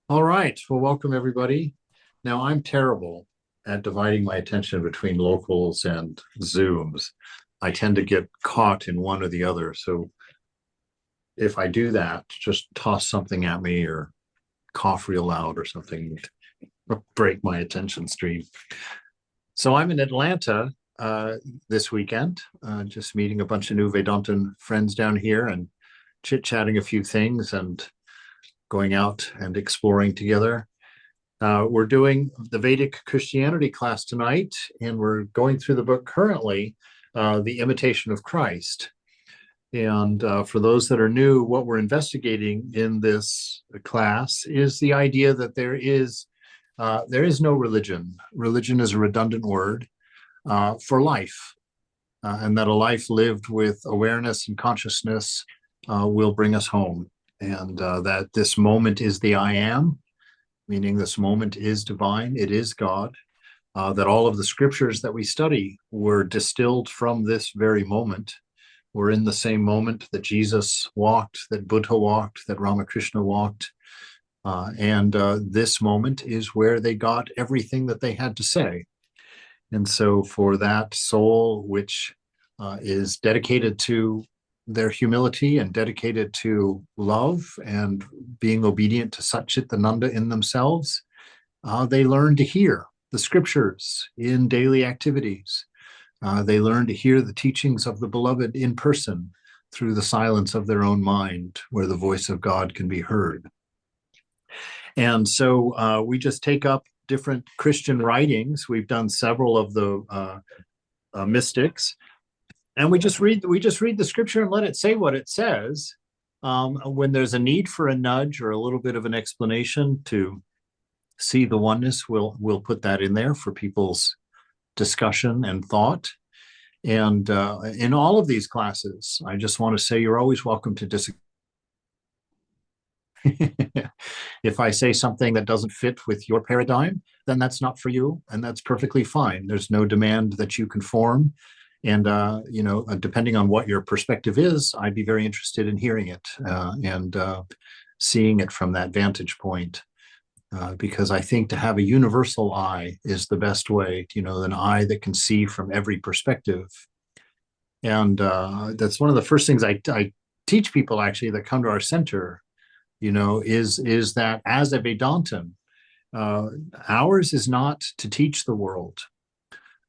All right. Well, welcome everybody. Now, I'm terrible at dividing my attention between locals and Zooms. I tend to get caught in one or the other. So if I do that, just toss something at me or cough real loud or something, break my attention stream. So I'm in Atlanta this weekend, just meeting a bunch of new Vedantic friends down here and chit-chatting a few things and going out and exploring together. We're doing the Vedic Christianity class tonight, and we're going through the book currently, The Imitation of Christ. And for those that are new, what we're investigating in this class is the idea that there is no religion. Religion is a redundant word for life, and that a life lived with awareness and consciousness will bring us home. And that this moment is the I am, meaning this moment is divine, it is God, that all of the scriptures that we study were distilled from this very moment. We're in the same moment that Jesus walked, that Buddha walked, that Ramakrishna walked. And this moment is where they got everything that they had to say. And so for that soul, which is dedicated to their humility and dedicated to love and being obedient to Satchitananda in themselves, they learn to hear the scriptures in daily activities. They learn to hear the teachings of the beloved in person through the silence of their own mind, where the voice of God can be heard. And so we just take up different Christian writings. We've done several of the mystics. And we just read the scripture and let it say what it says. When there's a need for a nudge or a little bit of an explanation to see the oneness, we'll put that in there for people's discussion and thought. And in all of these classes, I just want to say you're always welcome to disagree. If I say something that doesn't fit with your paradigm, then that's not for you, and that's perfectly fine. There's no demand that you conform. And, depending on what your perspective is, I'd be very interested in hearing it and seeing it from that vantage point. Because I think to have a universal eye is the best way, an eye that can see from every perspective. And that's one of the first things I teach people actually that come to our center, is that as a Vedantin, ours is not to teach the world.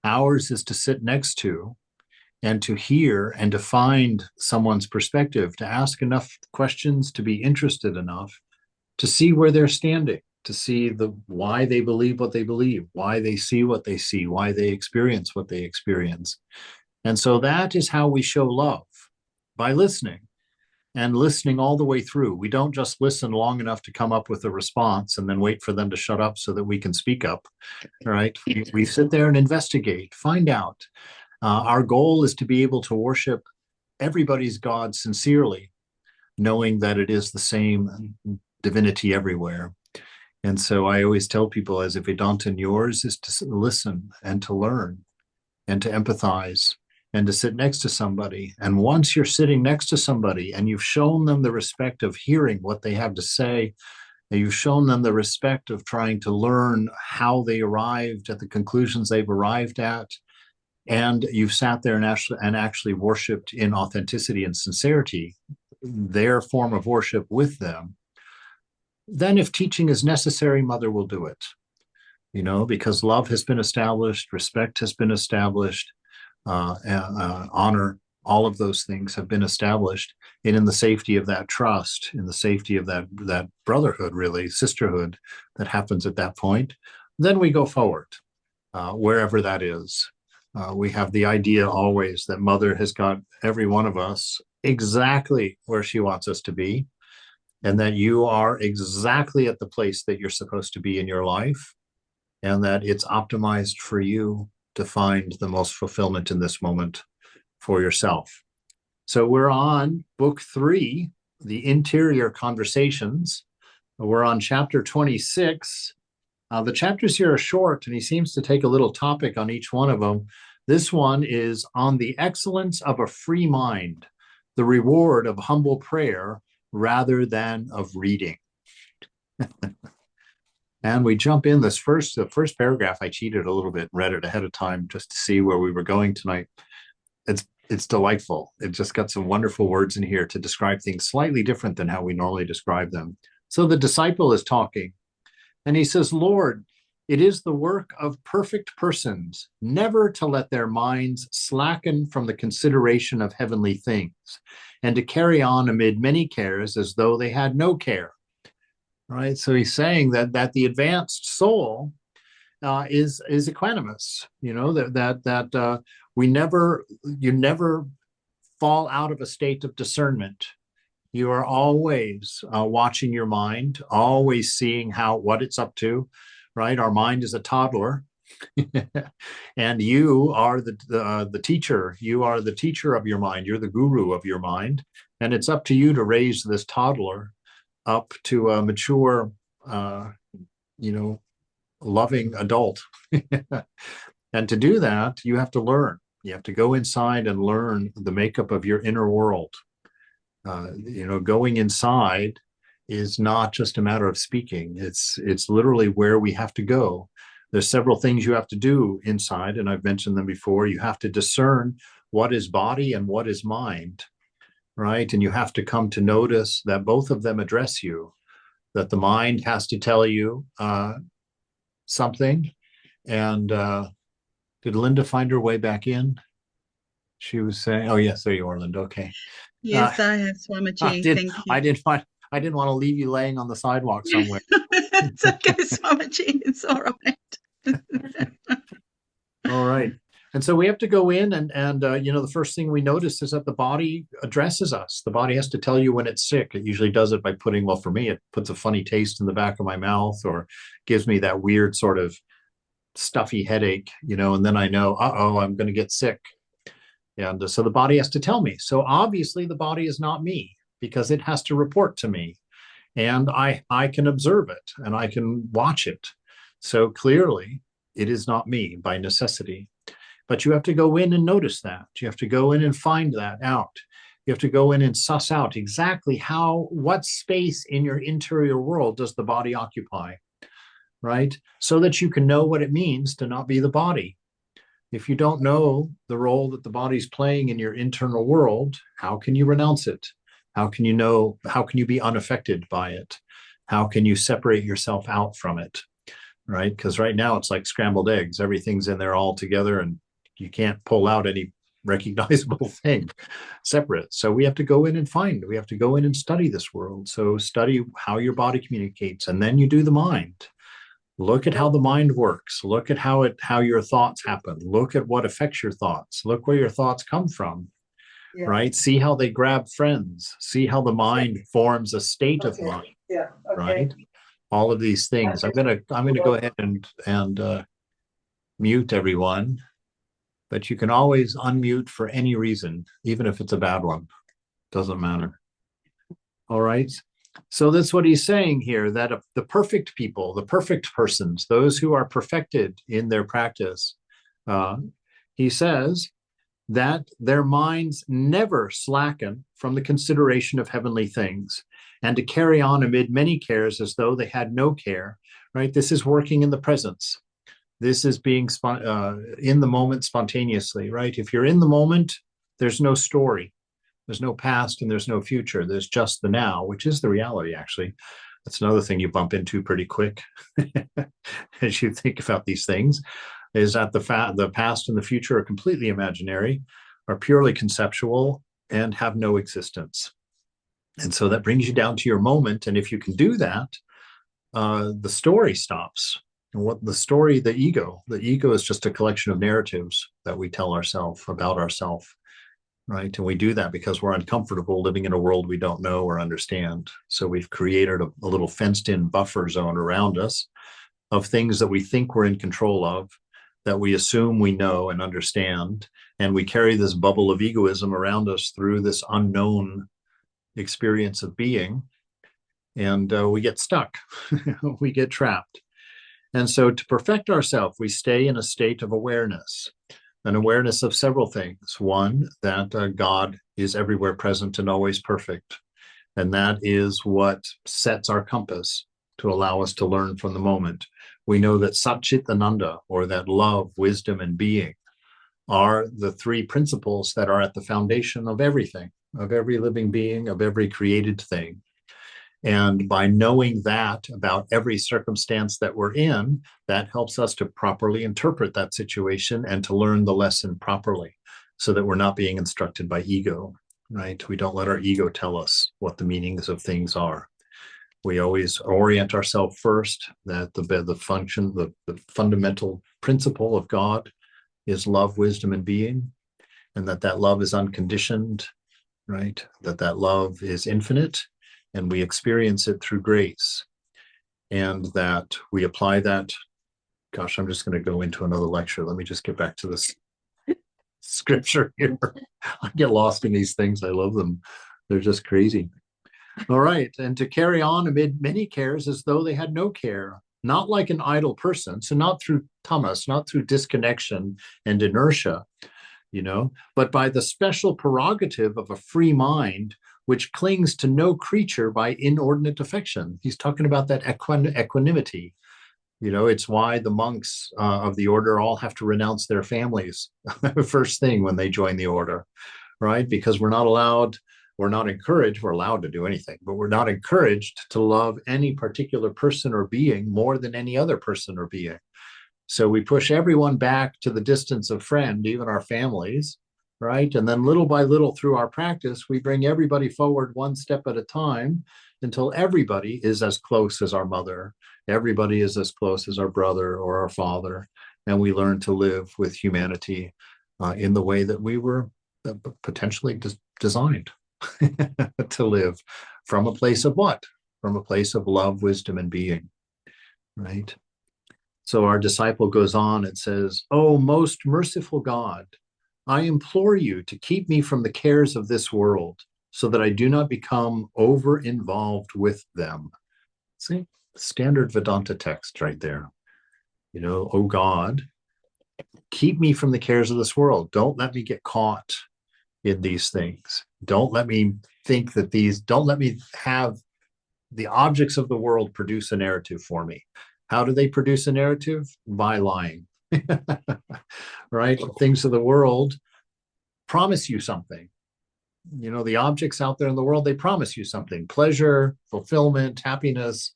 Ours is to sit next to and to hear and to find someone's perspective, to ask enough questions, to be interested enough to see where they're standing, to see why they believe what they believe, why they see what they see, why they experience what they experience. And so that is how we show love, by listening, and listening all the way through. We don't just listen long enough to come up with a response and then wait for them to shut up so that we can speak up, right? We sit there and investigate, find out. Our goal is to be able to worship everybody's God sincerely, knowing that it is the same divinity everywhere. And so I always tell people, as a Vedantin, yours is to listen and to learn and to empathize and to sit next to somebody. And once you're sitting next to somebody and you've shown them the respect of hearing what they have to say, and you've shown them the respect of trying to learn how they arrived at the conclusions they've arrived at, and you've sat there and actually worshiped in authenticity and sincerity their form of worship with them, then if teaching is necessary, Mother will do it, because love has been established, respect has been established, honor, all of those things have been established. And in the safety of that trust, in the safety of that brotherhood, really, sisterhood that happens at that point, then we go forward, wherever that is. We have the idea always that Mother has got every one of us exactly where she wants us to be, and that you are exactly at the place that you're supposed to be in your life, and that it's optimized for you to find the most fulfillment in this moment for yourself. So we're on book 3, The Interior Conversations. We're on chapter 26. The chapters here are short, and he seems to take a little topic on each one of them. This one is on the excellence of a free mind, the reward of humble prayer rather than of reading. And we jump in the first paragraph. I cheated a little bit, read it ahead of time just to see where we were going tonight. It's delightful. It just got some wonderful words in here to describe things slightly different than how we normally describe them. So the disciple is talking, and he says, Lord, it is the work of perfect persons never to let their minds slacken from the consideration of heavenly things, and to carry on amid many cares as though they had no care. Right? So he's saying that the advanced soul is equanimous. You know, that you never fall out of a state of discernment. You are always watching your mind, always seeing what it's up to. Right? Our mind is a toddler, and you are the teacher. You are the teacher of your mind. You're the guru of your mind, and it's up to you to raise this toddler up to a mature, loving adult. And to do that, you have to learn. You have to go inside and learn the makeup of your inner world. Going inside is not just a matter of speaking. It's literally where we have to go. There's several things you have to do inside, and I've mentioned them before. You have to discern what is body and what is mind, right? And you have to come to notice that both of them address you, that the mind has to tell you something. And did Linda find her way back in? She was saying, oh, yes, there you are, Linda. Okay. Yes, I have Swamiji. Thank you. I didn't want to leave you laying on the sidewalk somewhere. It's okay, Swamiji. It's all right. All right. And so we have to go in and the first thing we notice is that the body addresses us. The body has to tell you when it's sick. It usually does it by for me, it puts a funny taste in the back of my mouth or gives me that weird sort of stuffy headache, and then I know, I'm going to get sick. And so the body has to tell me. So obviously the body is not me because it has to report to me. And I can observe it and I can watch it. So clearly it is not me by necessity. But you have to go in and notice that. You have to go in and find that out. You have to go in and suss out exactly what space in your interior world does the body occupy, right? So that you can know what it means to not be the body. If you don't know the role that the body's playing in your internal world, how can you renounce it? How can you be unaffected by it? How can you separate yourself out from it, right? Because right now it's like scrambled eggs. Everything's in there all together and you can't pull out any recognizable thing separate. So we have to go in and study this world. So study how your body communicates, and then you do the mind. Look at how the mind works. Look at how your thoughts happen. Look at what affects your thoughts. Look where your thoughts come from, right? See how they grab friends. See how the mind forms a state of mind, right? All of these things. I'm gonna go ahead and mute everyone, but you can always unmute for any reason, even if it's a bad one. Doesn't matter. All right. So that's what he's saying here, that the perfect people, the perfect persons, those who are perfected in their practice, he says that their minds never slacken from the consideration of heavenly things, and to carry on amid many cares as though they had no care, right? This is working in the presence. This is being in the moment spontaneously, right? If you're in the moment, there's no story. There's no past and there's no future. There's just the now, which is the reality, actually. That's another thing you bump into pretty quick as you think about these things, is that the past and the future are completely imaginary, are purely conceptual, and have no existence. And so that brings you down to your moment. And if you can do that, the story stops. And the ego is just a collection of narratives that we tell ourselves about ourselves. Right. And we do that because we're uncomfortable living in a world we don't know or understand. So we've created a little fenced in buffer zone around us of things that we think we're in control of, that we assume we know and understand. And we carry this bubble of egoism around us through this unknown experience of being. And we get stuck. We get trapped. And so to perfect ourselves, we stay in a state of awareness. An awareness of several things. One, that God is everywhere present and always perfect. And that is what sets our compass. to allow us to learn from the moment. We know that Satchitananda, or that love, wisdom, and being, are the three principles that are at the foundation of everything, of every living being, of every created thing. And by knowing that about every circumstance that we're in, that helps us to properly interpret that situation and to learn the lesson properly, so that we're not being instructed by ego, right? We don't let our ego tell us what the meanings of things are. We always orient ourselves first that the fundamental principle of God is love, wisdom, and being, and that love is unconditioned, right? That love is infinite, and we experience it through grace, and that we apply that. Gosh, I'm just going to go into another lecture. Let me just get back to this scripture here. I get lost in these things. I love them. They're just crazy. All right. And to carry on amid many cares as though they had no care, not like an idle person. So not through tamas, not through disconnection and inertia, but by the special prerogative of a free mind, which clings to no creature by inordinate affection. He's talking about that equanimity. It's why the monks of the order all have to renounce their families first thing when they join the order, right? Because we're not encouraged, we're allowed to do anything, but we're not encouraged to love any particular person or being more than any other person or being. So we push everyone back to the distance of friend, even our families, right? And then little by little through our practice, we bring everybody forward one step at a time until everybody is as close as our mother. Everybody is as close as our brother or our father. And we learn to live with humanity in the way that we were potentially designed to live, from a place of what? From a place of love, wisdom, and being, right? So our disciple goes on and says, "Oh, most merciful God, I implore you to keep me from the cares of this world, so that I do not become over-involved with them." See, standard Vedanta text right there. Oh God, keep me from the cares of this world. Don't let me get caught in these things. Don't let me don't let me have the objects of the world produce a narrative for me. How do they produce a narrative? By lying, right? Things of the world promise you something. The objects out there in the world, they promise you something: pleasure, fulfillment, happiness,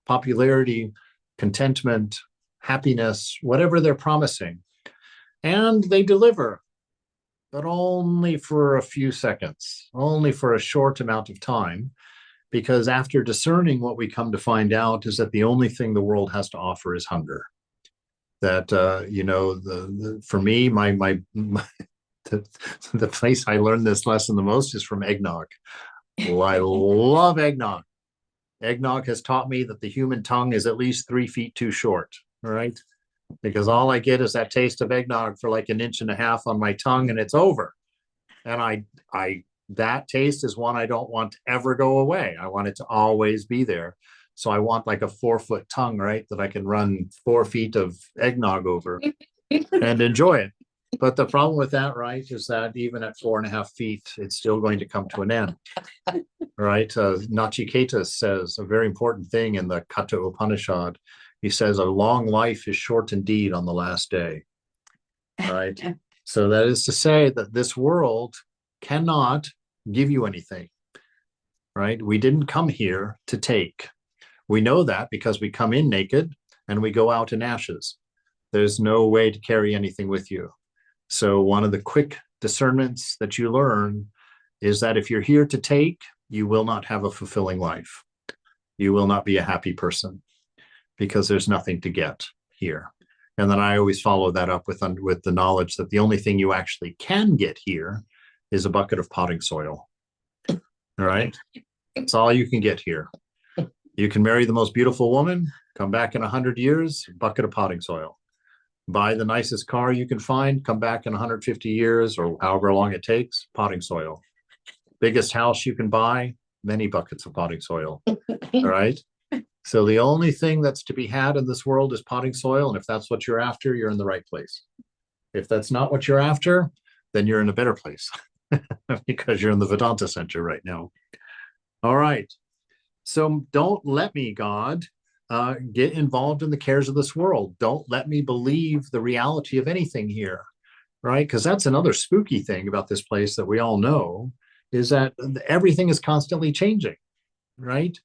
popularity, contentment, happiness, whatever they're promising. And they deliver, but only for a few seconds, only for a short amount of time. Because after discerning, what we come to find out is that the only thing the world has to offer is hunger. That for me, the place I learned this lesson the most is from eggnog. Well, I love eggnog. Eggnog has taught me that the human tongue is at least 3 feet too short. Right? Because all I get is that taste of eggnog for like 1.5 inches on my tongue, and it's over. And that taste is one I don't want to ever go away. I want it to always be there. So I want like a 4-foot tongue, right? That I can run 4 feet of eggnog over and enjoy it. But the problem with that, right, is that even at 4.5 feet, it's still going to come to an end, right? Nachiketa says a very important thing in the Katha Upanishad. He says, a long life is short indeed on the last day, right? So that is to say that this world cannot give you anything, right? We didn't come here to take. We know that because we come in naked and we go out in ashes. There's no way to carry anything with you. So one of the quick discernments that you learn is that if you're here to take, you will not have a fulfilling life. You will not be a happy person because there's nothing to get here. And then I always follow that up with the knowledge that the only thing you actually can get here is a bucket of potting soil. All right? That's all you can get here. You can marry the most beautiful woman, come back in 100 years, bucket of potting soil. Buy the nicest car you can find, come back in 150 years or however long it takes, potting soil. Biggest house you can buy, many buckets of potting soil. All right? So the only thing that's to be had in this world is potting soil. And if that's what you're after, you're in the right place. If that's not what you're after, then you're in a better place because you're in the Vedanta Center right now. All right. So don't let me, God, get involved in the cares of this world. Don't let me believe the reality of anything here, right? Because that's another spooky thing about this place that we all know, is that everything is constantly changing, right?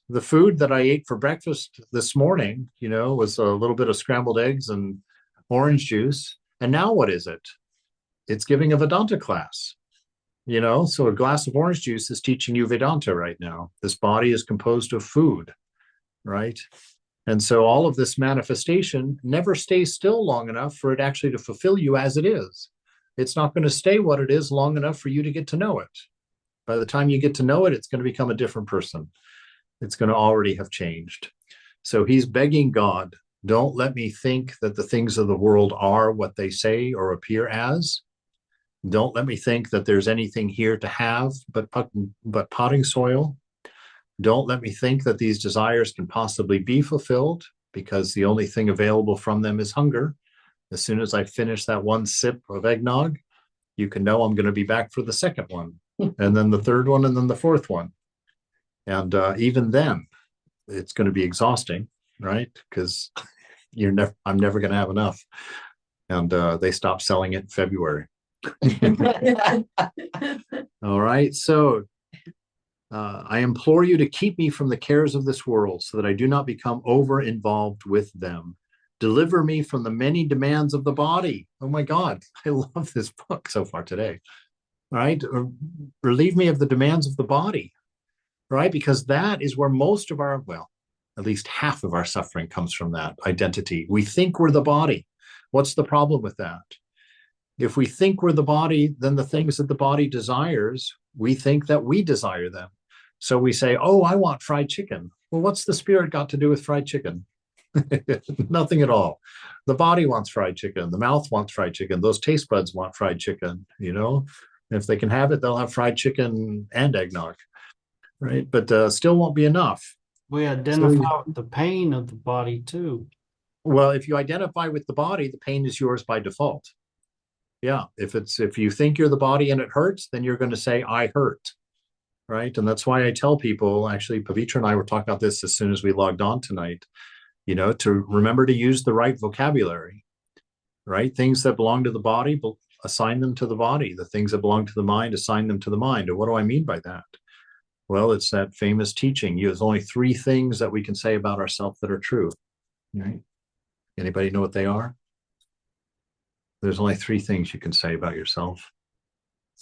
The food that I ate for breakfast this morning, was a little bit of scrambled eggs and orange juice. And now what is it? It's giving a Vedanta class, so a glass of orange juice is teaching you Vedanta right now. This body is composed of food, right? And so all of this manifestation never stays still long enough for it actually to fulfill you as it is. It's not going to stay what it is long enough for you to get to know it. By the time you get to know it, it's going to become a different person. It's going to already have changed. So he's begging God, don't let me think that the things of the world are what they say or appear as. Don't let me think that there's anything here to have but potting soil. Don't let me think that these desires can possibly be fulfilled, because the only thing available from them is hunger. As soon as I finish that one sip of eggnog, you can know I'm going to be back for the second one, and then the third one, and then the fourth one. And even then, it's going to be exhausting, right? Because I'm never going to have enough. And they stopped selling it in February. All right. So I implore you to keep me from the cares of this world, so that I do not become over-involved with them. Deliver me from the many demands of the body. Oh my God, I love this book so far today. All right. Relieve me of the demands of the body, right? Because that is where most of our, well, at least half of our suffering comes from, that identity. We think we're the body. What's the problem with that? If we think we're the body, then the things that the body desires, we think that we desire them. So we say, oh, I want fried chicken. Well, what's the spirit got to do with fried chicken? Nothing at all. The body wants fried chicken. The mouth wants fried chicken. Those taste buds want fried chicken, If they can have it, they'll have fried chicken and eggnog, right? But still won't be enough. We identify with the pain of the body too. Well, if you identify with the body, the pain is yours by default. Yeah, if you think you're the body and it hurts, then you're going to say, I hurt, right? And that's why I tell people, actually, Pavitra and I were talking about this as soon as we logged on tonight, to remember to use the right vocabulary, right? Things that belong to the body, assign them to the body. The things that belong to the mind, assign them to the mind. And what do I mean by that? Well, it's that famous teaching. There's only 3 things that we can say about ourselves that are true, right? Anybody know what they are? There's only 3 things you can say about yourself.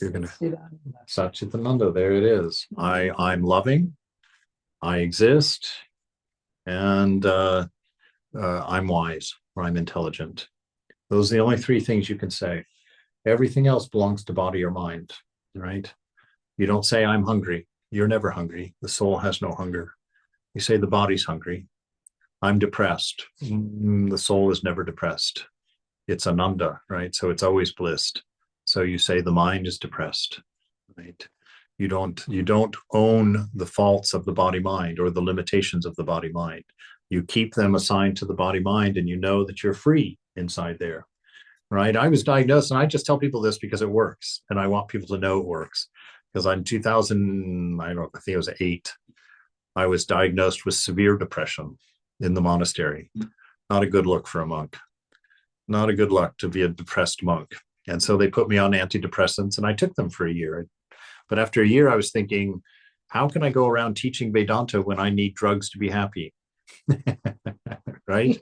You're going to Satchitananda. There it is. I'm loving, I exist, and I'm wise, or I'm intelligent. Those are the only 3 things you can say. Everything else belongs to body or mind, right? You don't say I'm hungry. You're never hungry. The soul has no hunger. You say the body's hungry. I'm depressed. The soul is never depressed. It's ananda, right? So it's always blissed. So you say the mind is depressed, right? You don't own the faults of the body mind or the limitations of the body mind. You keep them assigned to the body mind, and you know that you're free inside there, right? I was diagnosed, and I just tell people this because it works, and I want people to know it works. Because in 2000, I think it was 8, I was diagnosed with severe depression in the monastery. Not a good look for a monk. Not a good luck to be a depressed monk. And so they put me on antidepressants, and I took them for a year. But after a year, I was thinking, how can I go around teaching Vedanta when I need drugs to be happy? Right?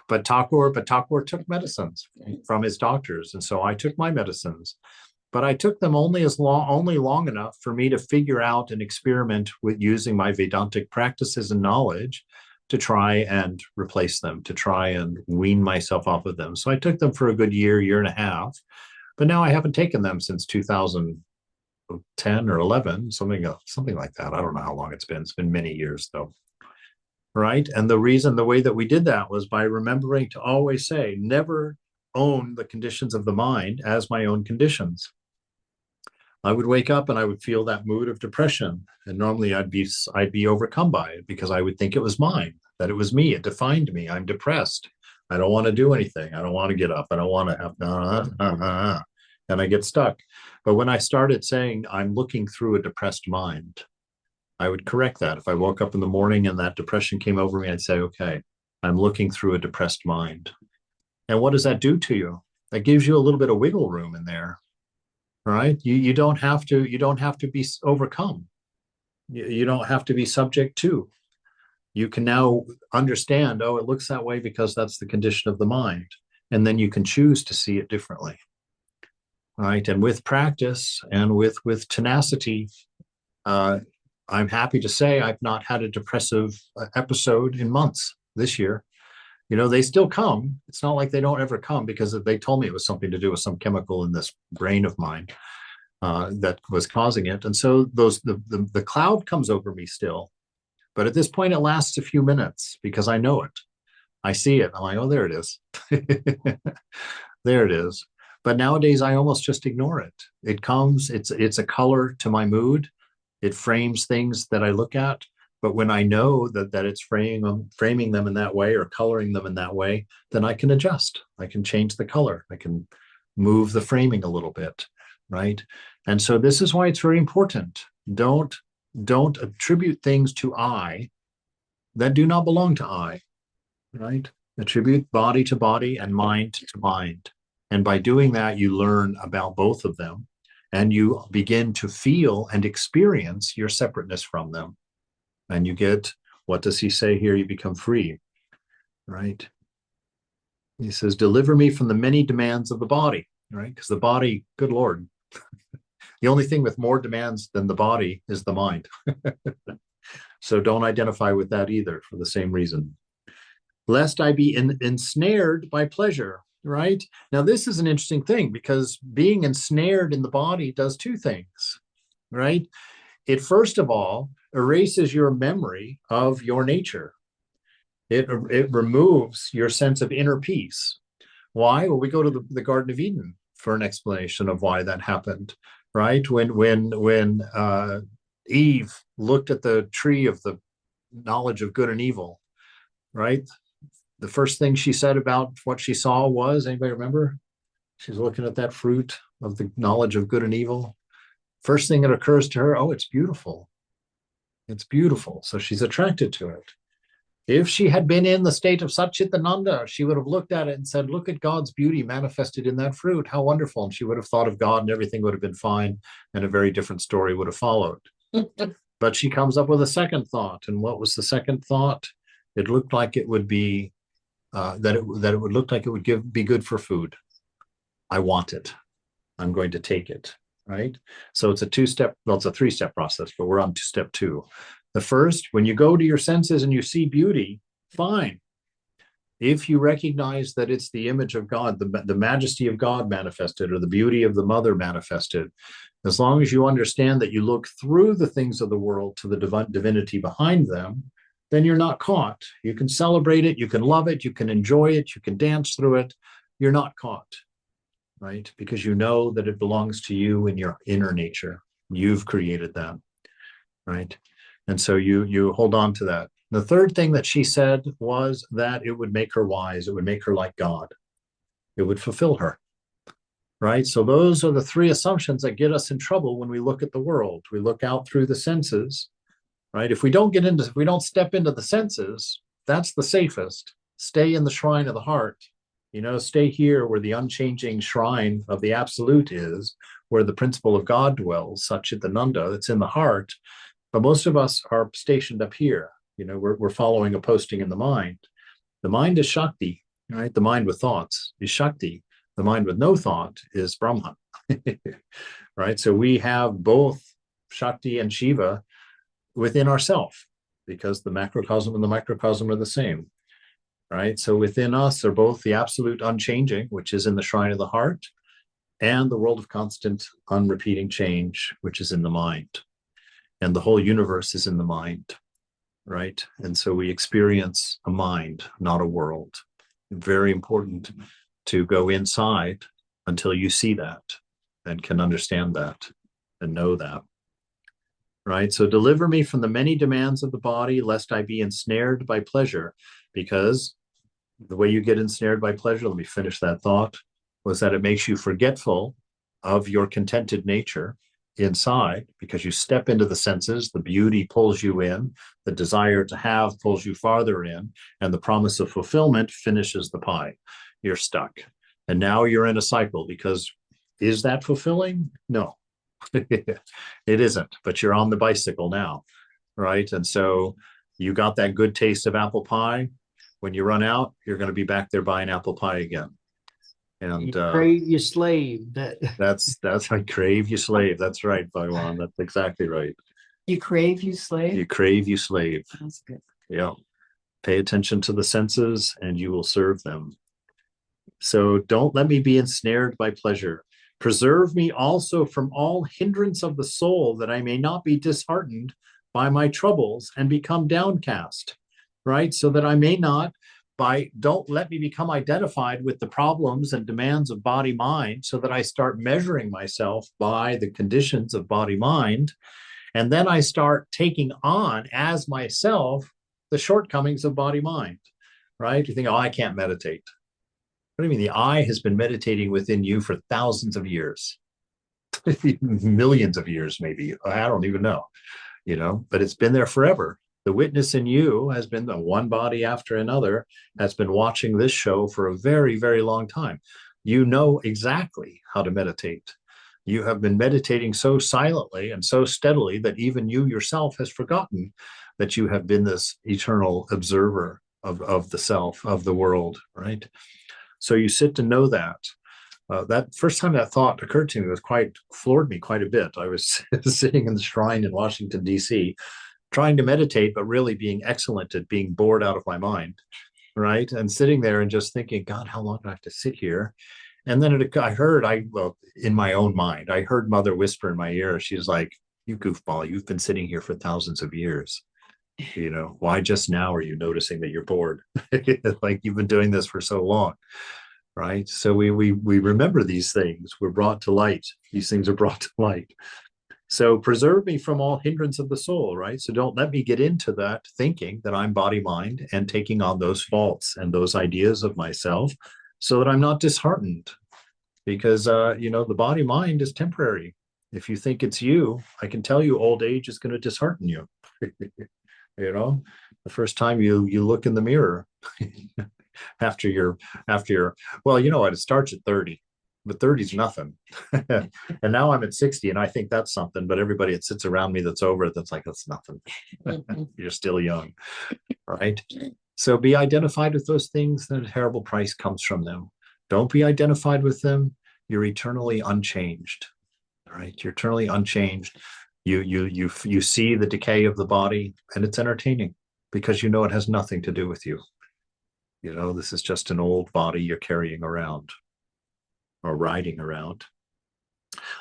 But Thakur took medicines from his doctors. And so I took my medicines. But I took them only long enough for me to figure out and experiment with using my Vedantic practices and knowledge to try and replace them, to try and wean myself off of them. So I took them for a good year and a half, but now I haven't taken them since 2010 or 11, something like that. I don't know how long it's been. It's been many years though, right? And the way that we did that was by remembering to always say, never own the conditions of the mind as my own conditions. I would wake up and I would feel that mood of depression. And normally I'd be overcome by it because I would think it was mine, that it was me. It defined me. I'm depressed. I don't want to do anything. I don't want to get up. I don't want to have, and I get stuck. But when I started saying, I'm looking through a depressed mind, I would correct that. If I woke up in the morning and that depression came over me, I'd say, okay, I'm looking through a depressed mind. And what does that do to you? That gives you a little bit of wiggle room in there, right? You don't have to be overcome. You don't have to be subject to. You can now understand, oh, it looks that way because that's the condition of the mind. And then you can choose to see it differently. Right. And with practice and with tenacity, I'm happy to say I've not had a depressive episode in months this year. They still come. It's not like they don't ever come, because they told me it was something to do with some chemical in this brain of mine that was causing it. And so the cloud comes over me still. But at this point, it lasts a few minutes because I know it. I see it. I'm like, oh, there it is. There it is. But nowadays, I almost just ignore it. It comes. It's a color to my mood. It frames things that I look at. But when I know that it's framing them in that way or coloring them in that way, then I can adjust. I can change the color. I can move the framing a little bit, right? And so this is why it's very important. Don't attribute things to I that do not belong to I, right? Attribute body to body and mind to mind. And by doing that, you learn about both of them, and you begin to feel and experience your separateness from them. And you get, what does he say here? You become free, right? He says, deliver me from the many demands of the body, right? Because the body, good Lord, the only thing with more demands than the body is the mind. So don't identify with that either, for the same reason. Lest I be ensnared by pleasure, right? Now, this is an interesting thing, because being ensnared in the body does two things, right? It, first of all, erases your memory of your nature. It removes your sense of inner peace. Why? Well, we go to the Garden of Eden for an explanation of why that happened, right? When Eve looked at the tree of the knowledge of good and evil, right? The first thing she said about what she saw was, anybody remember? She's looking at that fruit of the knowledge of good and evil. First thing that occurs to her, oh, it's beautiful. It's beautiful. So she's attracted to it. If she had been in the state of Satchitananda, she would have looked at it and said, look at God's beauty manifested in that fruit. How wonderful. And she would have thought of God, and everything would have been fine, and a very different story would have followed. But she comes up with a second thought. And what was the second thought? It looked like it would be, that it would look like it would be good for food. I want it. I'm going to take it. Right? So it's a it's a three-step process, but we're on step 2. The first, when you go to your senses and you see beauty, fine. If you recognize that it's the image of God, the majesty of God manifested, or the beauty of the mother manifested, as long as you understand that you look through the things of the world to the divinity behind them, then you're not caught. You can celebrate it, you can love it, you can enjoy it, you can dance through it. You're not caught. Right? Because you know that it belongs to you in your inner nature. You've created that, right? And so you hold on to that. The third thing that she said was that it would make her wise. It would make her like God. It would fulfill her, right? So those are the 3 assumptions that get us in trouble when we look at the world. We look out through the senses, right? If we don't step into the senses, that's the safest. Stay in the shrine of the heart. Stay here where the unchanging shrine of the absolute is, where the principle of God dwells, Satchitananda, that's in the heart. But most of us are stationed up here. We're following a posting in the mind. The mind is Shakti, right? The mind with thoughts is Shakti. The mind with no thought is Brahman, right? So we have both Shakti and Shiva within ourselves, because the macrocosm and the microcosm are the same. Right? So within us are both the absolute unchanging, which is in the shrine of the heart, and the world of constant unrepeating change, which is in the mind. And the whole universe is in the mind, right? And so we experience a mind, not a world. Very important to go inside until you see that and can understand that and know that. Right? So deliver me from the many demands of the body, lest I be ensnared by pleasure, because the way you get ensnared by pleasure, let me finish that thought, was that it makes you forgetful of your contented nature. inside, because you step into the senses, the beauty pulls you in, the desire to have pulls you farther in, and the promise of fulfillment finishes the pie. You're stuck. And now you're in a cycle, because is that fulfilling? No, it isn't, but you're on the bicycle now, right? And so you got that good taste of apple pie. When you run out, you're going to be back there buying apple pie again. And You crave your slave. that's I crave you slave. That's right, Bhagwan. That's exactly right. You crave, you slave? You crave you slave. That's good. Yeah. Pay attention to the senses and you will serve them. So don't let me be ensnared by pleasure. Preserve me also from all hindrance of the soul, that I may not be disheartened by my troubles and become downcast, right? So that I may not, don't let me become identified with the problems and demands of body mind, so that I start measuring myself by the conditions of body mind. And then I start taking on as myself the shortcomings of body mind, right? You think, oh, I can't meditate. What do you mean? The I has been meditating within you for thousands of years, millions of years, maybe. I don't even know, but it's been there forever. The witness in you has been the one body after another, has been watching this show for a very, very long time. You know exactly how to meditate. You have been meditating so silently and so steadily that even you yourself has forgotten that you have been this eternal observer of the self, of the world, right? So you sit to know that. That first time that thought occurred to me floored me quite a bit. I was sitting in the shrine in Washington, D.C., trying to meditate, but really being excellent at being bored out of my mind, right? And sitting there and just thinking, God, how long do I have to sit here? And then in my own mind, I heard Mother whisper in my ear. She's like, you goofball, you've been sitting here for thousands of years. Why just now are you noticing that you're bored? Like, you've been doing this for so long, right? So we remember these things. We're brought to light. These things are brought to light. So preserve me from all hindrance of the soul, right? So don't let me get into that thinking that I'm body mind and taking on those faults and those ideas of myself, so that I'm not disheartened, because the body mind is temporary. If you think it's you, I can tell you old age is going to dishearten you. The first time you look in the mirror after your well, it starts at 30, but 30 is nothing. And now I'm at 60 and I think that's something, but everybody that sits around me that's over it, that's like, that's nothing. You're still young, right? So be identified with those things, then a terrible price comes from them. Don't be identified with them. You're eternally unchanged, right? You're eternally unchanged. You see the decay of the body, and it's entertaining, because it has nothing to do with you. This is just an old body you're carrying around or riding around.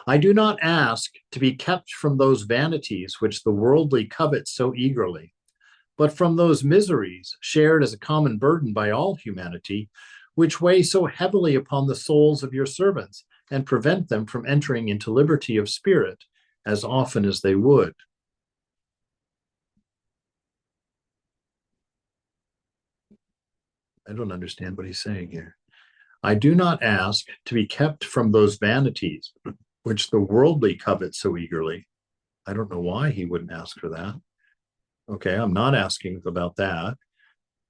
I do not ask to be kept from those vanities which the worldly covet so eagerly, but from those miseries shared as a common burden by all humanity, which weigh so heavily upon the souls of your servants and prevent them from entering into liberty of spirit as often as they would. I don't understand what he's saying here. I do not ask to be kept from those vanities which the worldly covet so eagerly. I don't know why he wouldn't ask for that. Okay, I'm not asking about that.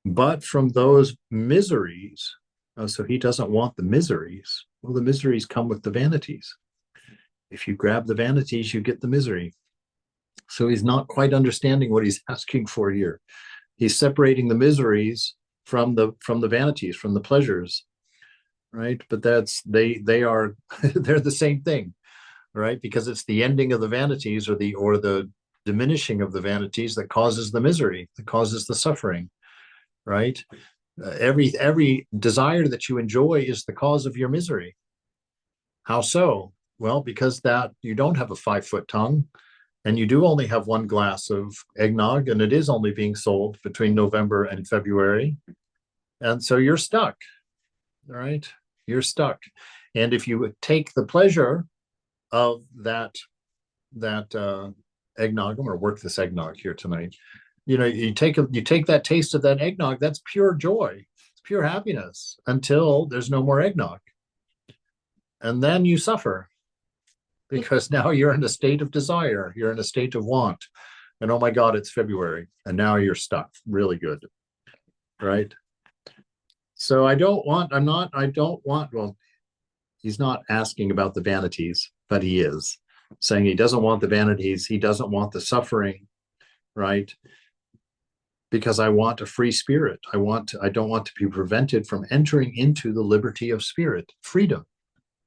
But from those miseries, so he doesn't want the miseries. Well, the miseries come with the vanities. If you grab the vanities, you get the misery. So he's not quite understanding what he's asking for here. He's separating the miseries from the vanities, from the pleasures, right? But they are they're the same thing, right? Because it's the ending of the vanities or the diminishing of the vanities that causes the misery, that causes the suffering, right? Every desire that you enjoy is the cause of your misery. How so? Well, because that you don't have a 5-foot tongue, and you do only have one glass of eggnog, and it is only being sold between November and February. And so you're stuck, right? You're stuck. And if you take the pleasure of that eggnog, I'm going to work this eggnog here tonight. You take that taste of that eggnog, that's pure joy. It's pure happiness until there's no more eggnog. And then you suffer. because now you're in a state of desire. You're in a state of want. And oh my God, it's February. And now you're stuck. Really good. Right? So well, he's not asking about the vanities, but he is saying he doesn't want the vanities. He doesn't want the suffering, right? Because I want a free spirit. I don't want to be prevented from entering into the liberty of spirit, freedom,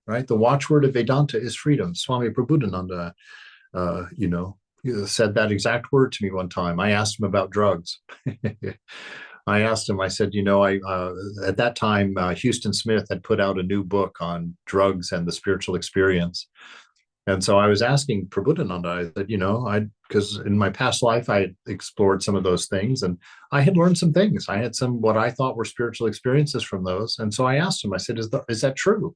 right? The watchword of Vedanta is freedom. Swami Prabhupada, said that exact word to me one time. I asked him about drugs. I asked him, I said, at that time, Houston Smith had put out a new book on drugs and the spiritual experience. And so I was asking Prabhupada, I said, because in my past life, I had explored some of those things and I had learned some things. I had some what I thought were spiritual experiences from those. And so I asked him, I said, is that true?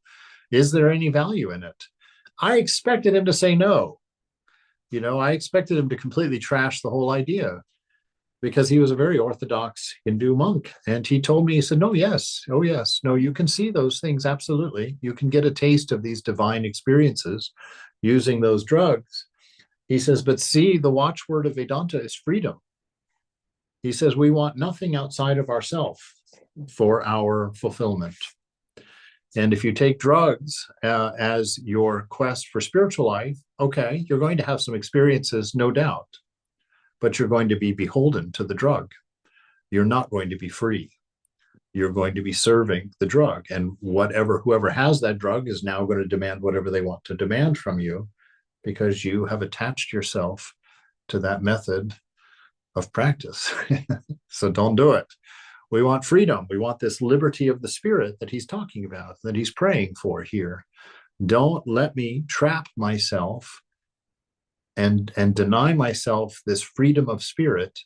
Is there any value in it? I expected him to say no. I expected him to completely trash the whole idea, because he was a very orthodox Hindu monk. And he told me, he said, no, yes. Oh, yes. No, you can see those things. Absolutely. You can get a taste of these divine experiences using those drugs. He says, but see, the watchword of Vedanta is freedom. He says, we want nothing outside of ourselves for our fulfillment. And if you take drugs as your quest for spiritual life, okay, you're going to have some experiences, no doubt, but you're going to be beholden to the drug. You're not going to be free. You're going to be serving the drug. And whoever has that drug is now going to demand whatever they want to demand from you, because you have attached yourself to that method of practice. So don't do it. We want freedom. We want this liberty of the spirit that he's talking about, that he's praying for here. Don't let me trap myself and deny myself this freedom of spirit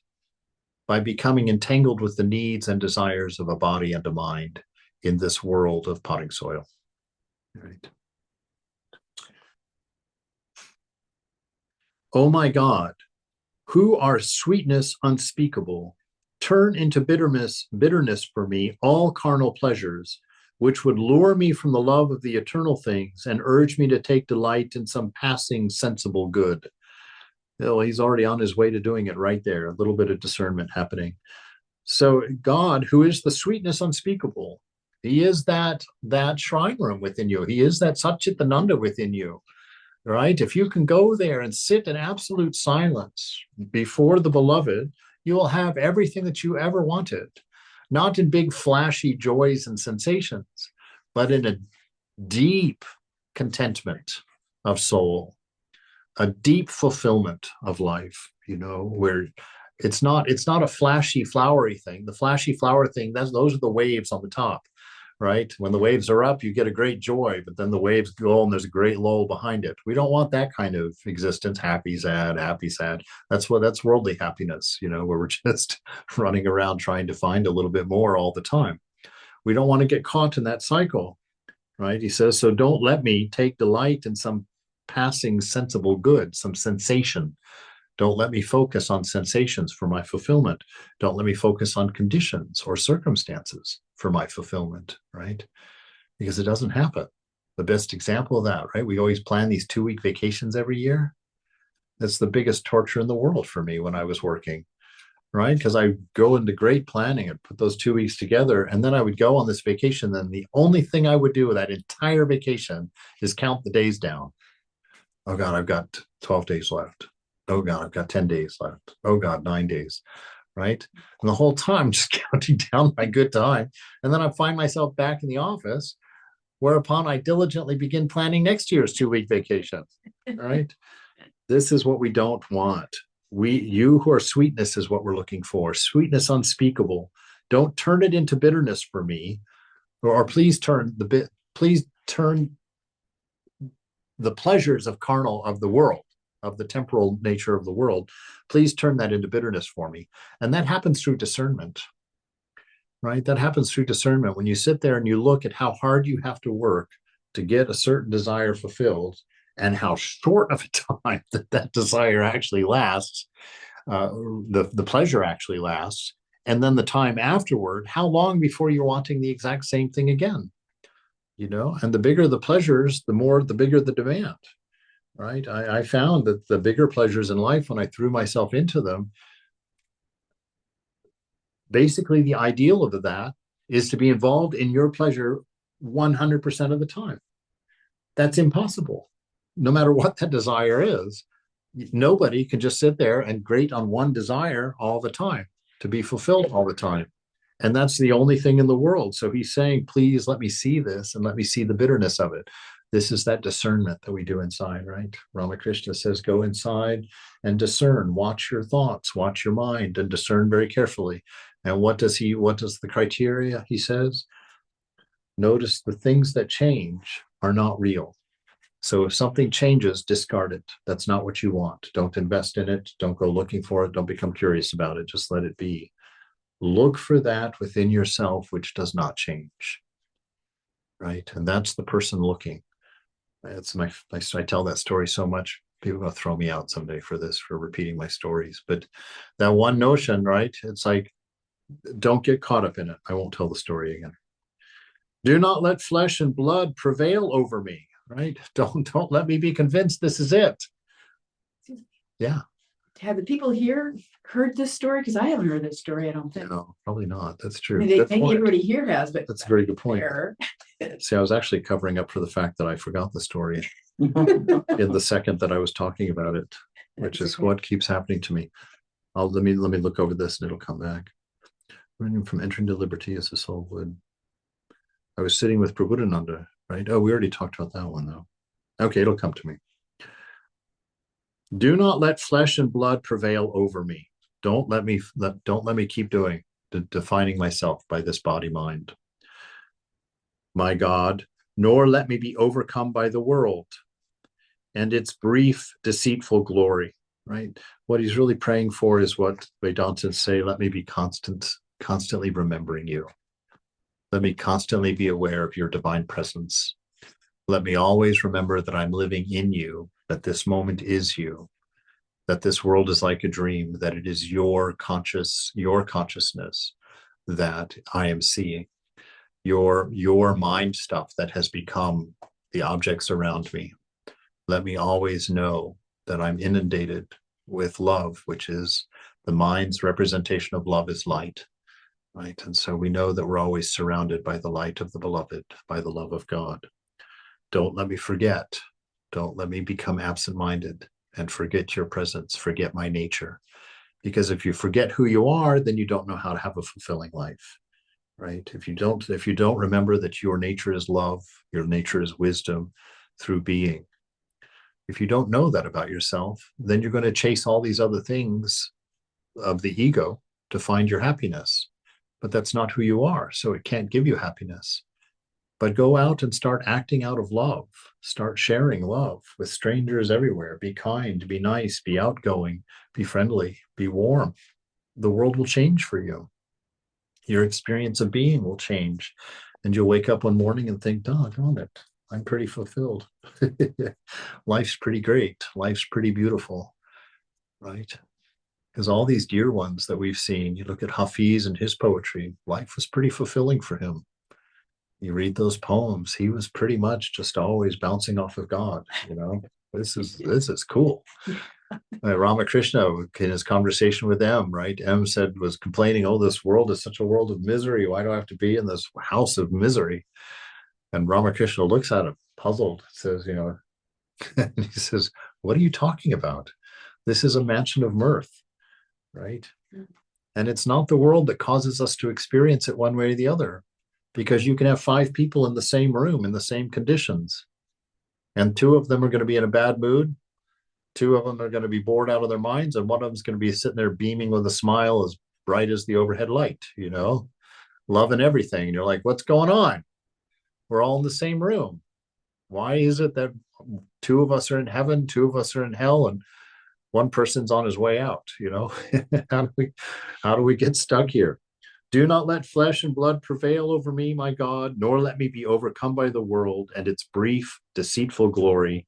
by becoming entangled with the needs and desires of a body and a mind in this world of potting soil. Right. Oh my God, who are sweetness unspeakable, turn into bitterness for me all carnal pleasures, which would lure me from the love of the eternal things and urge me to take delight in some passing sensible good. Well, he's already on his way to doing it right there. A little bit of discernment happening. So God, who is the sweetness unspeakable, he is that shrine room within you. He is that Satchitananda within you, right? If you can go there and sit in absolute silence before the beloved, you will have everything that you ever wanted, not in big flashy joys and sensations, but in a deep contentment of soul, a deep fulfillment of life, where it's not a flashy, flowery thing. The flashy flower thing, those are the waves on the top, right? When the waves are up, you get a great joy, but then the waves go and there's a great lull behind it. We don't want that kind of existence. Happy, sad, happy, sad. That's worldly happiness, where we're just running around trying to find a little bit more all the time. We don't want to get caught in that cycle, right? He says, so don't let me take delight in some passing sensible good, some sensation. Don't let me focus on sensations for my fulfillment. Don't let me focus on conditions or circumstances for my fulfillment, right? Because it doesn't happen. The best example of that, right? We always plan these 2-week vacations every year. That's the biggest torture in the world for me when I was working, right? Because I go into great planning and put those 2 weeks together, and then I would go on this vacation. Then the only thing I would do with that entire vacation is count the days down. Oh God, I've got 12 days left. Oh God, I've got 10 days left. Oh God, 9 days, right? And the whole time just counting down my good time. And then I find myself back in the office, whereupon I diligently begin planning next year's 2-week vacation, right? This is what we don't want. You who are sweetness is what we're looking for. Sweetness unspeakable. Don't turn it into bitterness for me, or please turn the pleasures of the world, of the temporal nature of the world, please turn that into bitterness for me. And that happens through discernment, right? That happens through discernment. When you sit there and you look at how hard you have to work to get a certain desire fulfilled, and how short of a time that desire actually lasts, the pleasure actually lasts, and then the time afterward, how long before you're wanting the exact same thing again? And the bigger the pleasures, the bigger the demand, right? I found that the bigger pleasures in life, when I threw myself into them, basically the ideal of that is to be involved in your pleasure 100% of the time. That's impossible. No matter what that desire is, nobody can just sit there and grate on one desire all the time, to be fulfilled all the time. And that's the only thing in the world. So he's saying, please let me see this and let me see the bitterness of it. This is that discernment that we do inside, right? Ramakrishna says, go inside and discern, watch your thoughts, watch your mind, and discern very carefully. And what does the criteria? He says, notice the things that change are not real. So if something changes, discard it. That's not what you want. Don't invest in it. Don't go looking for it. Don't become curious about it. Just let it be. Look for that within yourself which does not change, right? And that's the person looking. It's I tell that story so much. People are going to throw me out someday for this, for repeating my stories. But that one notion, right? It's like, don't get caught up in it. I won't tell the story again. Do not let flesh and blood prevail over me, right? Don't let me be convinced this is it. Yeah. Have the people here heard this story? Because I haven't heard this story, I don't think. No, probably not. That's I true. mean, Good maybe point. everybody here has, but That's a very good point. there. See, I was actually covering up for the fact that I forgot the story in the second that I was talking about it, which is what keeps happening to me. Let me look over this and it'll come back. Running from entering to liberty as the soul would. I was sitting with Prabhupada, right? Oh, we already talked about that one though. Okay, it'll come to me. Do not let flesh and blood prevail over me. Don't let me keep defining myself by this body mind. My God, nor let me be overcome by the world and its brief, deceitful glory, right? What he's really praying for is what Vedantins say, let me be constantly remembering you. Let me constantly be aware of your divine presence. Let me always remember that I'm living in you, that this moment is you, that this world is like a dream, that it is your consciousness that I am seeing, your mind stuff that has become the objects around me. Let me always know that I'm inundated with love, which is the mind's representation of love is light, right? And so we know that we're always surrounded by the light of the beloved, by the love of God. Don't let me forget. Don't let me become absent-minded and forget your presence, forget my nature. Because if you forget who you are, then you don't know how to have a fulfilling life, right? If you don't remember that your nature is love, your nature is wisdom through being. If you don't know that about yourself, then you're going to chase all these other things of the ego to find your happiness. But that's not who you are, so it can't give you happiness. But go out and start acting out of love. Start sharing love with strangers everywhere. Be kind, be nice, be outgoing, be friendly, be warm. The world will change for you. Your experience of being will change. And you'll wake up one morning and think, doggone it, I'm pretty fulfilled. Life's pretty great. Life's pretty beautiful, right? Because all these dear ones that we've seen, you look at Hafiz and his poetry, life was pretty fulfilling for him. You read those poems, he was pretty much just always bouncing off of God, you know. This is cool. Ramakrishna, in his conversation with M, right? M was complaining, oh, this world is such a world of misery. Why do I have to be in this house of misery? And Ramakrishna looks at him, puzzled, says, you know, and he says, what are you talking about? This is a mansion of mirth, right? And it's not the world that causes us to experience it one way or the other. Because you can have 5 people in the same room in the same conditions, and 2 of them are going to be in a bad mood, 2 of them are going to be bored out of their minds, and one of them's going to be sitting there beaming with a smile as bright as the overhead light, you know, loving everything. And you're like, what's going on? We're all in the same room. Why is it that 2 of us are in heaven, 2 of us are in hell, and one person's on his way out? You know, how do we get stuck here? Do not let flesh and blood prevail over me, my God, nor let me be overcome by the world and its brief, deceitful glory.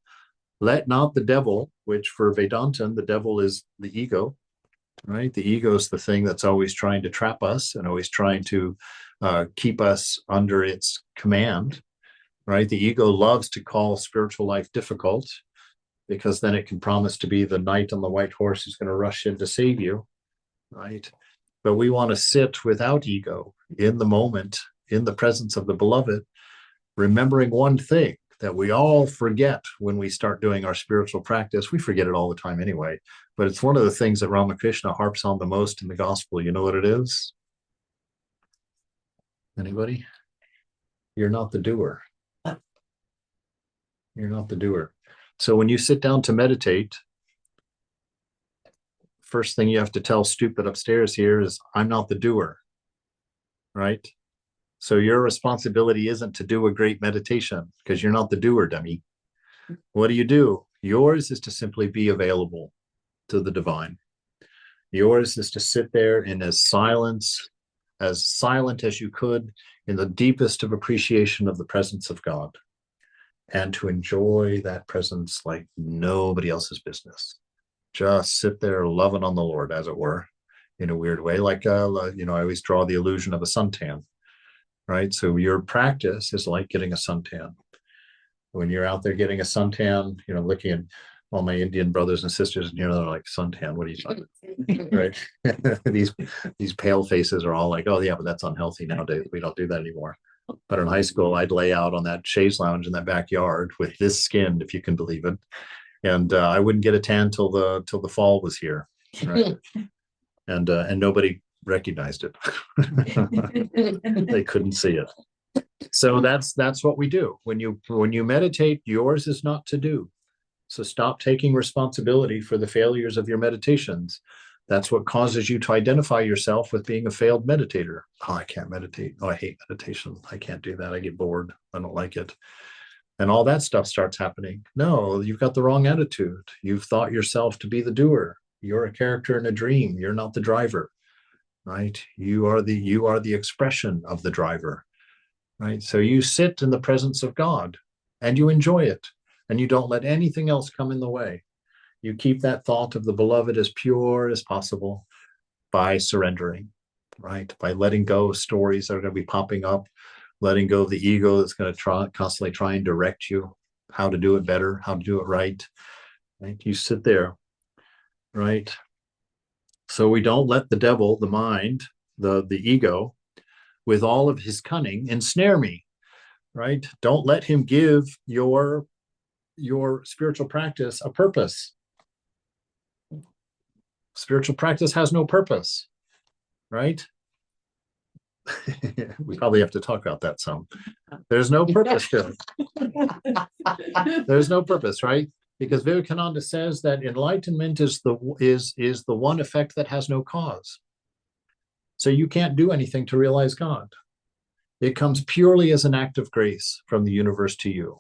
Let not the devil, which for Vedantin, the devil is the ego, right? The ego is the thing that's always trying to trap us and always trying to keep us under its command, right? The ego loves to call spiritual life difficult. because then it can promise to be the knight on the white horse who's going to rush in to save you, right? But we want to sit without ego in the moment, in the presence of the beloved, remembering one thing that we all forget when we start doing our spiritual practice. We forget it all the time anyway, but it's one of the things that Ramakrishna harps on the most in the gospel. You know what it is? Anybody? You're not the doer. You're not the doer. So when you sit down to meditate, first thing you have to tell stupid upstairs here is, I'm not the doer, right? So your responsibility isn't to do a great meditation, because you're not the doer, dummy. What do? Yours is to simply be available to the divine. Yours is to sit there in as silent as you could, in the deepest of appreciation of the presence of God, and to enjoy that presence like nobody else's business. Just sit there loving on the Lord, as it were, in a weird way. Like, I always draw the illusion of a suntan, right? So your practice is like getting a suntan. When you're out there getting a suntan, looking at all my Indian brothers and sisters, and they're like, suntan, what are you talking about? Right? these pale faces are all like, oh yeah, but that's unhealthy nowadays. We don't do that anymore. But in high school, I'd lay out on that chaise lounge in that backyard with this skin, if you can believe it. And I wouldn't get a tan till the fall was here. Right? And nobody recognized it. They couldn't see it. So that's what we do. When you meditate, yours is not to do. So stop taking responsibility for the failures of your meditations. That's what causes you to identify yourself with being a failed meditator. Oh, I can't meditate. Oh, I hate meditation. I can't do that. I get bored. I don't like it. And all that stuff starts happening. No, you've got the wrong attitude. You've thought yourself to be the doer. You're a character in a dream. You're not the driver, right? You are the expression of the driver, right? So you sit in the presence of God and you enjoy it, and you don't let anything else come in the way. You keep that thought of the beloved as pure as possible by surrendering, right? By letting go of stories that are going to be popping up, letting go of the ego that's going to constantly try and direct you how to do it better, how to do it right. You sit there, right? So we don't let the devil, the mind, the ego, with all of his cunning, ensnare me, right? Don't let him give your spiritual practice a purpose. Spiritual practice has no purpose, right? We probably have to talk about that some. There's no purpose to it. There's no purpose, right? Because Vivekananda says that enlightenment is the one effect that has no cause. So you can't do anything to realize God. It comes purely as an act of grace from the universe to you.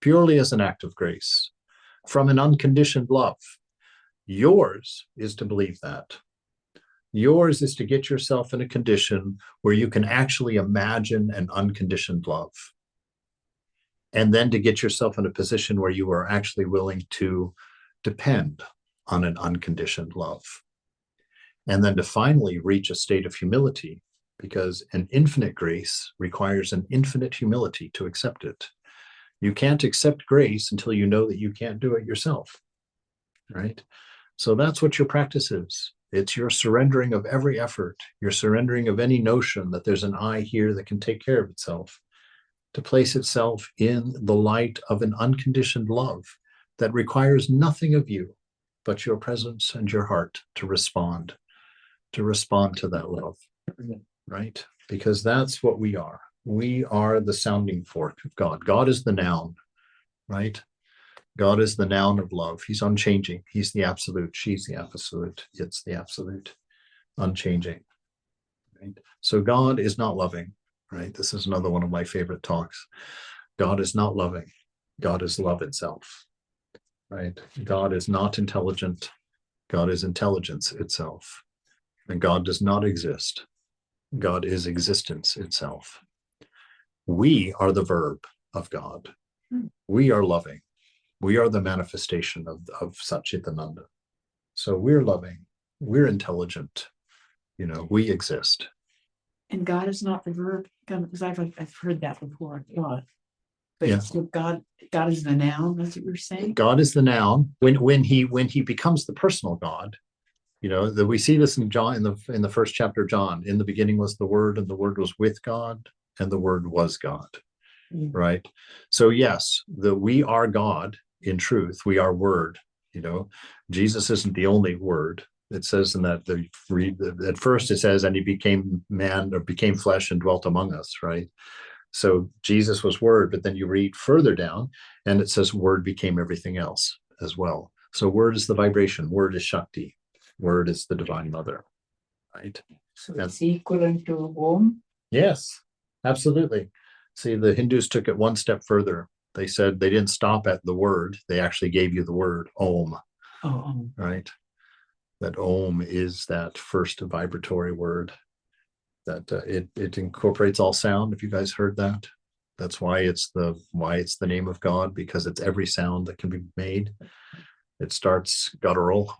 Purely as an act of grace from an unconditioned love. Yours is to believe that. Yours is to get yourself in a condition where you can actually imagine an unconditioned love. And then to get yourself in a position where you are actually willing to depend on an unconditioned love. And then to finally reach a state of humility, because an infinite grace requires an infinite humility to accept it. You can't accept grace until you know that you can't do it yourself, right? So that's what your practice is. It's your surrendering of every effort, your surrendering of any notion that there's an I here that can take care of itself, to place itself in the light of an unconditioned love that requires nothing of you but your presence and your heart to respond to that love, right? Because that's what we are. We are the sounding fork of God. God is the noun, right? God is the noun of love. He's unchanging. He's the absolute. She's the absolute. It's the absolute, unchanging. Right? So God is not loving, right? This is another one of my favorite talks. God is not loving. God is love itself, right? God is not intelligent. God is intelligence itself. And God does not exist. God is existence itself. We are the verb of God. We are loving. We are the manifestation of Satchitananda. So we're loving, we're intelligent, we exist. And God is not the verb, because I've heard that before. God. But Yeah. so God is the noun, that's what you're saying? God is the noun. When he becomes the personal God, that we see this in John, in the first chapter of John. In the beginning was the Word, and the Word was with God, and the Word was God. Mm. Right? So yes, we are God in truth. We are Word. Jesus isn't the only Word. It says in that at first it says, and he became man, or became flesh and dwelt among us. Right? So Jesus was Word, but then you read further down, and it says Word became everything else as well. So Word is the vibration. Word is Shakti. Word is the Divine Mother. Right? So it's equivalent to Om? Yes, absolutely. See, the Hindus took it one step further. They said they didn't stop at the word. They actually gave you the word Om. Oh, Right? That Om is that first vibratory word. That it incorporates all sound. If you guys heard that, that's why it's the name of God, because it's every sound that can be made. It starts guttural,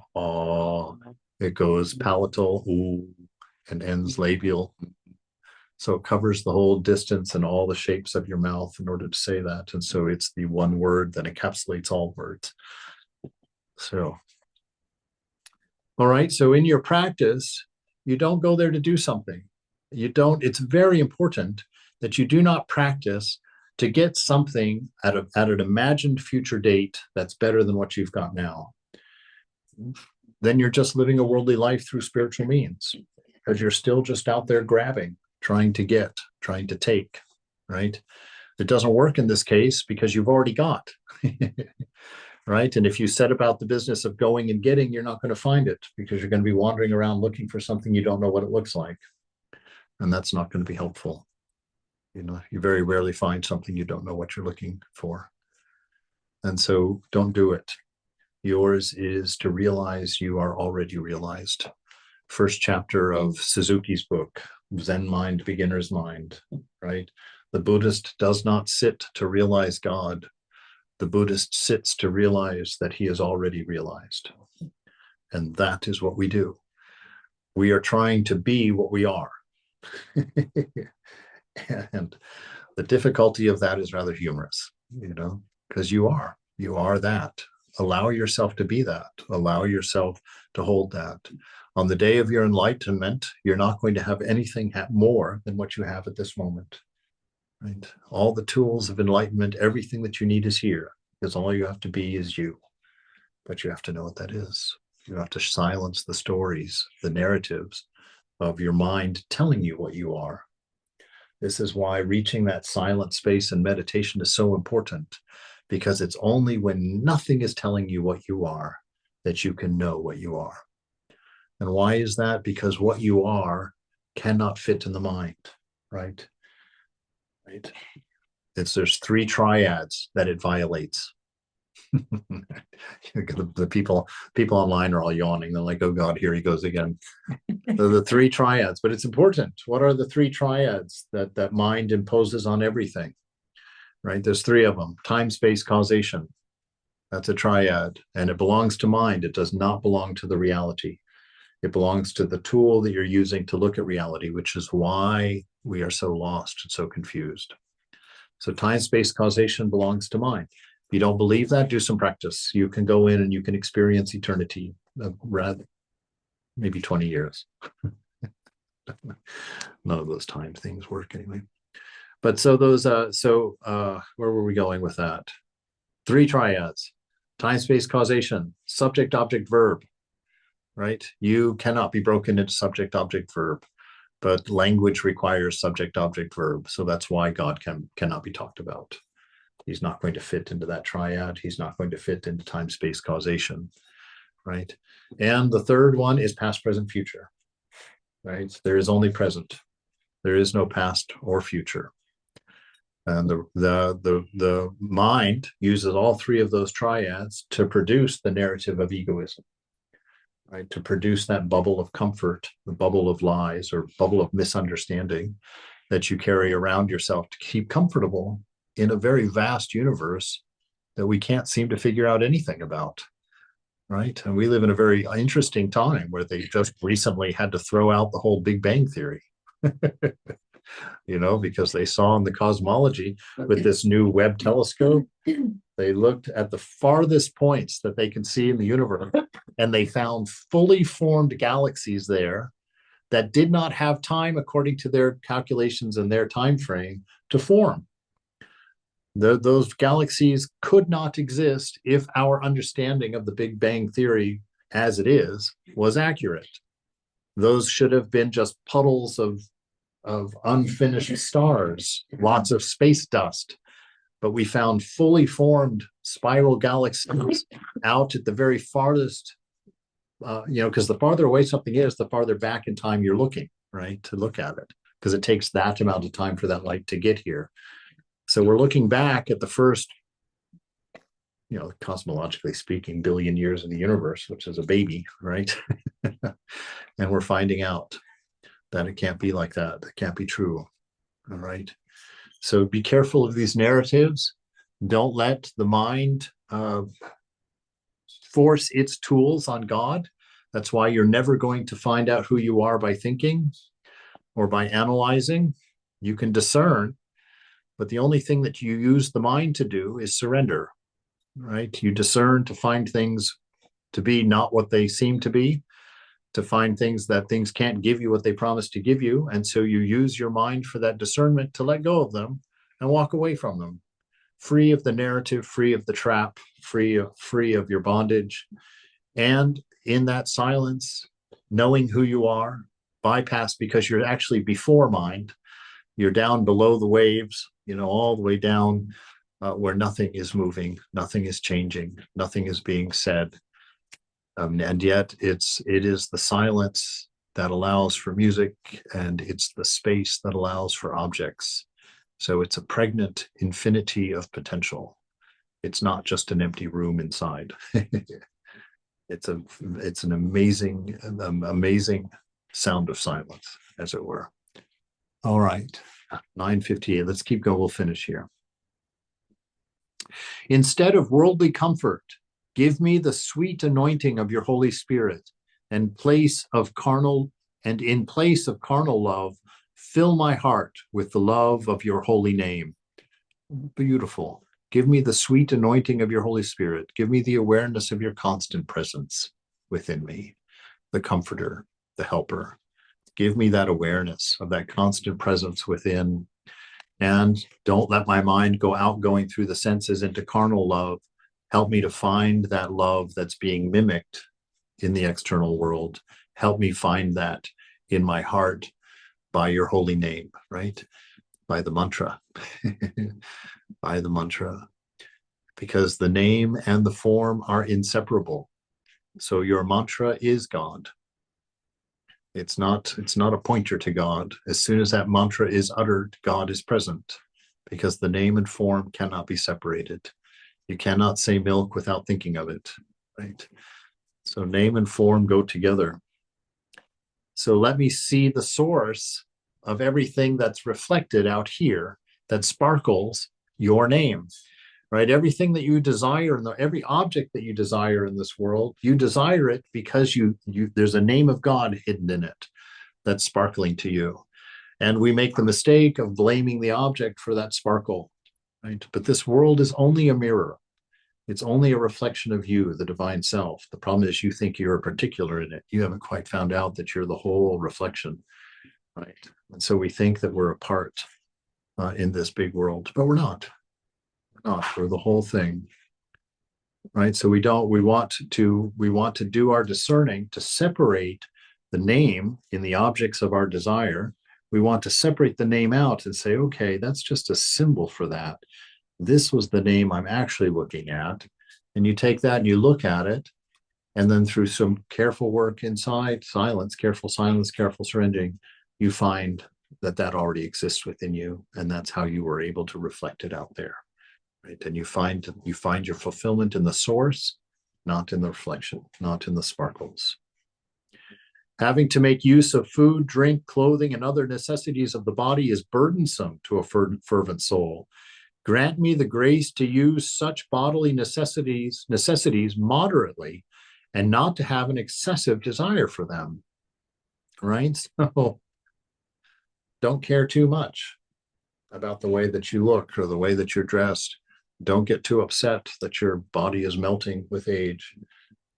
it goes palatal, ooh, and ends labial. So it covers the whole distance and all the shapes of your mouth in order to say that. And so it's the one word that encapsulates all words. So, all right. So in your practice, you don't go there to do something. It's very important that you do not practice to get something at an imagined future date that's better than what you've got now. Then you're just living a worldly life through spiritual means, because you're still just out there grabbing, trying to take, right? It doesn't work in this case because you've already got, right? And if you set about the business of going and getting, you're not going to find it, because you're going to be wandering around looking for something you don't know what it looks like. And that's not going to be helpful. You very rarely find something you don't know what you're looking for. And so don't do it. Yours is to realize you are already realized. First chapter of Suzuki's book, Zen Mind, Beginner's Mind, right? The Buddhist does not sit to realize God. The Buddhist sits to realize that he is already realized. And that is what we do. We are trying to be what we are. And the difficulty of that is rather humorous, because you are that. Allow yourself to be that. Allow yourself to hold that. On the day of your enlightenment, you're not going to have anything more than what you have at this moment. Right? All the tools of enlightenment, everything that you need is here, because all you have to be is you. But you have to know what that is. You have to silence the stories, the narratives of your mind telling you what you are. This is why reaching that silent space in meditation is so important, because it's only when nothing is telling you what you are that you can know what you are. And why is that? Because what you are cannot fit in the mind, right? Right. There's three triads that it violates. The people online are all yawning. They're like, oh God, here he goes again. The three triads, but it's important. What are the three triads that mind imposes on everything? Right? There's three of them. Time, space, causation. That's a triad, and it belongs to mind. It does not belong to the reality. It belongs to the tool that you're using to look at reality, which is why we are so lost and so confused. So time, space, causation belongs to mind. If you don't believe that, do some practice. You can go in and you can experience eternity, rather maybe 20 years. None of those time things work anyway. But so those, where were we going with that? Three triads: time, space, causation, subject, object, verb. Right? You cannot be broken into subject, object, verb, but language requires subject, object, verb. So that's why God cannot be talked about. He's not going to fit into that triad. He's not going to fit into time, space, causation. Right? And the third one is past, present, future. Right? There is only present. There is no past or future. And the mind uses all three of those triads to produce the narrative of egoism. Right, to produce that bubble of comfort, the bubble of lies or bubble of misunderstanding that you carry around yourself to keep comfortable in a very vast universe that we can't seem to figure out anything about. Right? And we live in a very interesting time where they just recently had to throw out the whole Big Bang Theory. because they saw in the cosmology with this new Webb telescope, they looked at the farthest points that they can see in the universe, and they found fully formed galaxies there that did not have time, according to their calculations and their time frame, to form. Those galaxies could not exist if our understanding of the Big Bang Theory as it is was accurate. Those should have been just puddles of unfinished stars, lots of space dust. But we found fully formed spiral galaxies out at the very farthest, because the farther away something is, the farther back in time you're looking, right, to look at it, because it takes that amount of time for that light to get here. So we're looking back at the first, cosmologically speaking, billion years of the universe, which is a baby, right? And we're finding out that it can't be like that. It can't be true. All right. So be careful of these narratives. Don't let the mind force its tools on God. That's why you're never going to find out who you are by thinking or by analyzing. You can discern, but the only thing that you use the mind to do is surrender, right? You discern to find things to be not what they seem to be, to find things that things can't give you what they promise to give you. And so you use your mind for that discernment to let go of them and walk away from them, free of the narrative, free of the trap, free of your bondage. And in that silence, knowing who you are, bypass, because you're actually before mind. You're down below the waves, all the way down where nothing is moving, nothing is changing, nothing is being said. And yet it is the silence that allows for music, and it's the space that allows for objects. So it's a pregnant infinity of potential. It's not just an empty room inside. It's an amazing sound of silence, as it were. All right, 9:58. Let's keep going. We'll finish here. Instead of worldly comfort, give me the sweet anointing of your Holy Spirit, and in place of carnal love, fill my heart with the love of your holy name. Beautiful. Give me the sweet anointing of your Holy Spirit. Give me the awareness of your constant presence within me, the comforter, the helper. Give me that awareness of that constant presence within. And don't let my mind go out going through the senses into carnal love. Help me to find that love that's being mimicked in the external world. Help me find that in my heart by your holy name, right? By the mantra. By the mantra. Because the name and the form are inseparable. So your mantra is God. It's not a pointer to God. As soon as that mantra is uttered, God is present, because the name and form cannot be separated. You cannot say milk without thinking of it, right? So name and form go together. So let me see the source of everything that's reflected out here that sparkles your name, right? Everything that you desire, and every object that you desire in this world, you desire it because there's a name of God hidden in it that's sparkling to you. And we make the mistake of blaming the object for that sparkle, right? But this world is only a mirror. It's only a reflection of you, the divine self. The problem is you think you're a particular in it. You haven't quite found out that you're the whole reflection, right? And so we think that we're a part in this big world, but we're not. We're the whole thing, right? So we want to do our discerning to separate the name in the objects of our desire. We want to separate the name out and say, okay, that's just a symbol for that. This was the name I'm actually looking at. And you take that and you look at it, and then through some careful work inside, careful silence, careful surrendering, you find that already exists within you, and that's how you were able to reflect it out there. Right? And you find your fulfillment in the source, not in the reflection, not in the sparkles. Having to make use of food, drink, clothing, and other necessities of the body is burdensome to a fervent soul. Grant me the grace to use such bodily necessities moderately, and not to have an excessive desire for them. Right? So don't care too much about the way that you look or the way that you're dressed. Don't get too upset that your body is melting with age.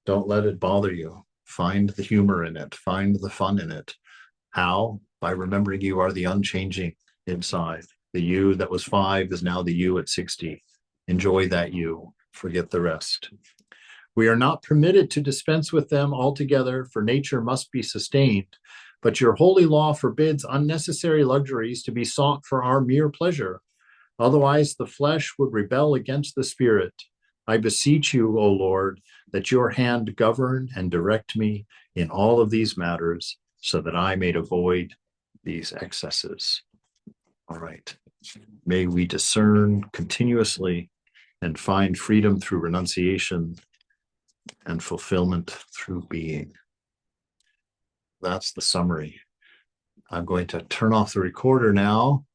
Don't let it bother you. Find the humor in it. Find the fun in it. How? By remembering you are the unchanging inside. The you that was 5 is now the you at 60. Enjoy that you. Forget the rest. We are not permitted to dispense with them altogether, for nature must be sustained. But your holy law forbids unnecessary luxuries to be sought for our mere pleasure. Otherwise, the flesh would rebel against the spirit. I beseech you, O Lord, that your hand govern and direct me in all of these matters, so that I may avoid these excesses. All right. May we discern continuously and find freedom through renunciation and fulfillment through being. That's the summary. I'm going to turn off the recorder now